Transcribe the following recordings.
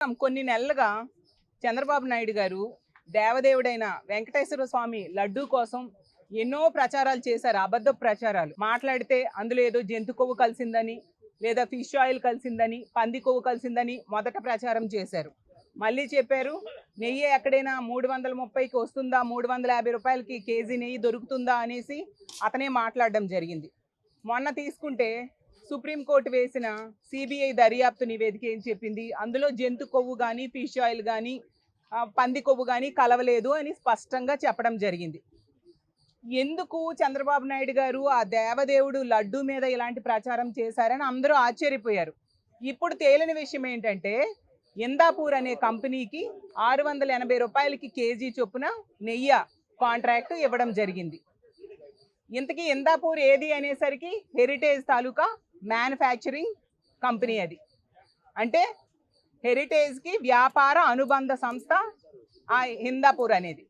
కొన్ని నెలలుగా చంద్రబాబు నాయుడు గారు దేవదేవుడైన వెంకటేశ్వర స్వామి లడ్డూ కోసం ఎన్నో ప్రచారాలు చేశారు. అబద్ధ ప్రచారాలు మాట్లాడితే అందులో ఏదో జంతు కొవ్వు కలిసిందని, లేదా ఫిష్ ఆయిల్ కలిసిందని, పంది కొవ్వు కలిసిందని మొదట ప్రచారం చేశారు. మళ్ళీ చెప్పారు నెయ్యి ఎక్కడైనా 330కి వస్తుందా, 350 రూపాయలకి కేజీ నెయ్యి దొరుకుతుందా అనేసి అతనే మాట్లాడడం జరిగింది. మొన్న తీసుకుంటే సుప్రీంకోర్టు వేసిన సిబిఐ దర్యాప్తు నివేదిక ఏం చెప్పింది, అందులో జంతు కొవ్వు కానీ ఫిష్ ఆయిల్ కానీ పంది కొవ్వు కానీ కలవలేదు అని స్పష్టంగా చెప్పడం జరిగింది. ఎందుకు చంద్రబాబు నాయుడు గారు ఆ దేవదేవుడు లడ్డు మీద ఇలాంటి ప్రచారం చేశారని అందరూ ఆశ్చర్యపోయారు. ఇప్పుడు తేలిన విషయం ఏంటంటే ఇందాపూర్ అనే కంపెనీకి 680 రూపాయలకి కేజీ చొప్పున నెయ్యి కాంట్రాక్ట్ ఇవ్వడం జరిగింది. ఇంతకీ ఇందాపూర్ ఏది అనేసరికి హెరిటేజ్ తాలూకా మ్యానుఫ్యాక్చరింగ్ కంపెనీ అది. అంటే హెరిటేజ్కి వ్యాపార అనుబంధ సంస్థ ఆ ఇందాపూర్ అనేది.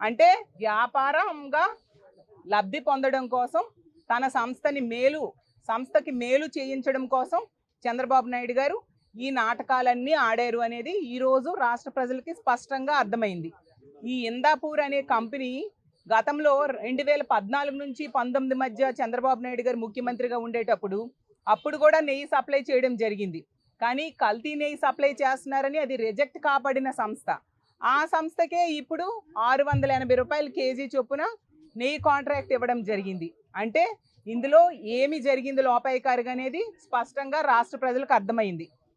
అంటే వ్యాపారంగా లబ్ధి పొందడం కోసం తన సంస్థకి మేలు చేయించడం కోసం చంద్రబాబు నాయుడు గారు ఈ నాటకాలన్నీ ఆడారు అనేది ఈరోజు రాష్ట్ర ప్రజలకి స్పష్టంగా అర్థమైంది. ఈ ఇందాపూర్ అనే కంపెనీ గతంలో 2014 నుంచి 19 మధ్య చంద్రబాబు నాయుడు గారు ముఖ్యమంత్రిగా ఉండేటప్పుడు అప్పుడు కూడా నెయ్యి సప్లై చేయడం జరిగింది. కానీ కల్తీ నెయ్యి సప్లై చేస్తున్నారని అది రిజెక్ట్ కాబడిన సంస్థ. ఆ సంస్థకే ఇప్పుడు 680 రూపాయలు కేజీ చొప్పున నెయ్యి కాంట్రాక్ట్ ఇవ్వడం జరిగింది. అంటే ఇందులో ఏమి జరిగింది లోపాయికారిగా అనేది స్పష్టంగా రాష్ట్ర ప్రజలకు అర్థమైంది.